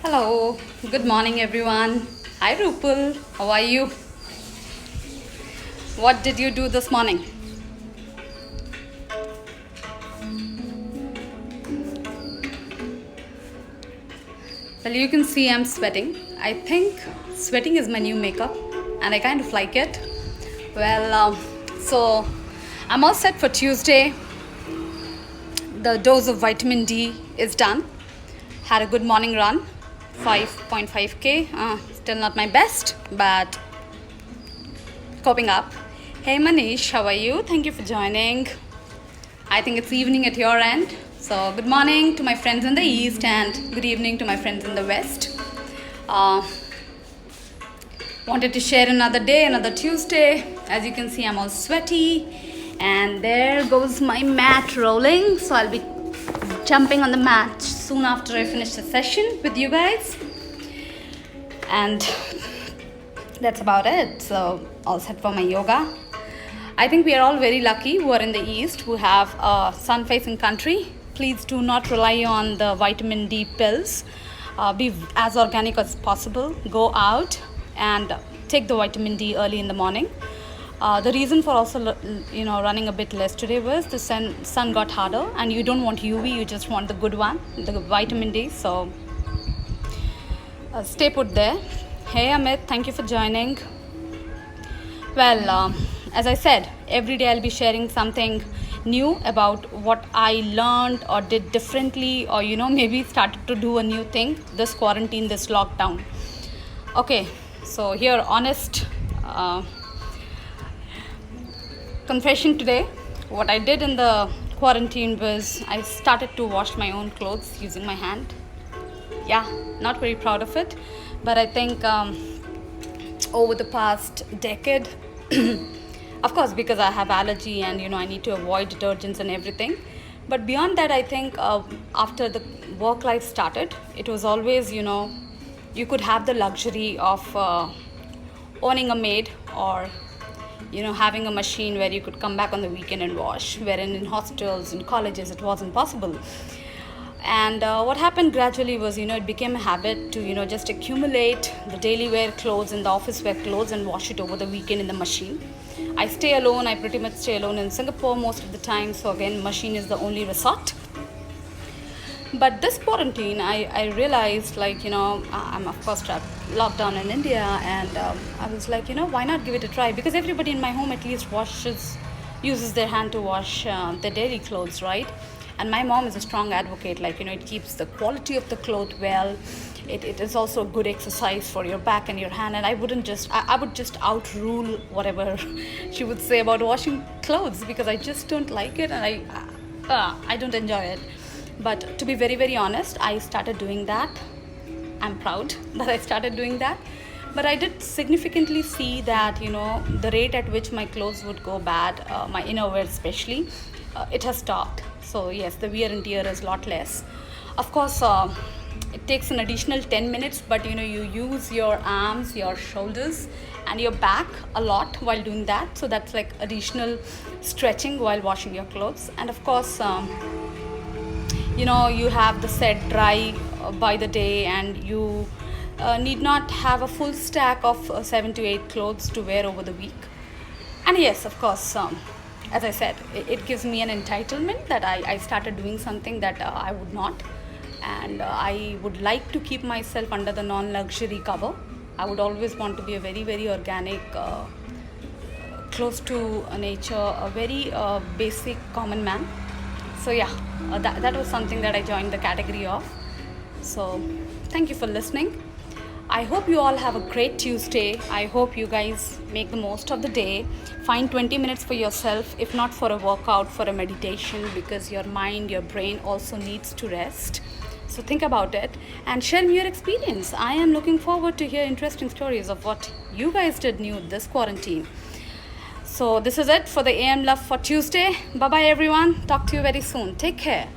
Hello, good morning everyone. Hi Rupal, how are you? What did you do this morning? Well, you can see I'm sweating. I think sweating is my new makeup and I kind of like it. So I'm all set for Tuesday. The dose of vitamin D is done. Had a good morning run, 5.5k. Still not my best, but coping up. Hey Manish, how are you? Thank you for joining. I think it's evening at your end. So, good morning to my friends in the east and good evening to my friends in the west. Uh, Wanted to share another day, another Tuesday. As you can see, I'm all sweaty. And there goes my mat rolling. So, I'll be jumping on the mat soon after I finish the session with you guys. And that's about it. So, all set for my yoga. I think we are all very lucky who are in the east who have a sun facing country. Please do not rely on the vitamin D pills. Be as organic as possible. Go out and take the vitamin D early in the morning. The reason for also running a bit less today was the sun got harder and you don't want UV, you just want the good one, the vitamin D. So stay put there. Hey Amit, thank you for joining. As I said, every day I'll be sharing something new about what I learned or did differently, or maybe started to do a new thing this quarantine, this lockdown. Okay, so here, honest confession today. What I did in the quarantine was I started to wash my own clothes using my hand. Yeah, not very proud of it, but I think over the past decade, of course, because I have allergy and I need to avoid detergents and everything. But beyond that, I think after the work life started, it was always you could have the luxury of owning a maid, or having a machine where you could come back on the weekend and wash, wherein in hospitals and colleges it wasn't possible. And what happened gradually was it became a habit to just accumulate the daily wear clothes and the office wear clothes and wash it over the weekend in the machine. I stay alone. I pretty much stay alone in Singapore most of the time, so again machine is the only resort. But this quarantine, I realized, I'm of course locked down in India, and I was like, why not give it a try? Because everybody in my home at least uses their hand to wash their daily clothes, right? And my mom is a strong advocate, it keeps the quality of the cloth well. It is also a good exercise for your back and your hand, and I would just outrule whatever she would say about washing clothes, because I just don't like it, and I don't enjoy it. But to be very, very honest, I started doing that. I'm proud that I started doing that. But I did significantly see that, the rate at which my clothes would go bad, my innerwear especially, it has stopped. So yes, the wear and tear is a lot less. Of course, it takes an additional 10 minutes, but you use your arms, your shoulders, and your back a lot while doing that. So that's like additional stretching while washing your clothes. And of course, you have the set dry by the day, and you need not have a full stack of 7 to 8 clothes to wear over the week. And yes, of course, as I said, it gives me an entitlement that I started doing something that I would not. And I would like to keep myself under the non-luxury cover. I would always want to be a very, very organic, close to nature, a very basic common man. So yeah, that was something that I joined the category of. So thank you for listening. I hope you all have a great Tuesday. I hope you guys make the most of the day. Find 20 minutes for yourself, if not for a workout, for a meditation, because your mind, your brain also needs to rest. So think about it and share me your experience. I am looking forward to hear interesting stories of what you guys did new this quarantine. So this is it for the AM Love for Tuesday. Bye bye everyone. Talk to you very soon. Take care.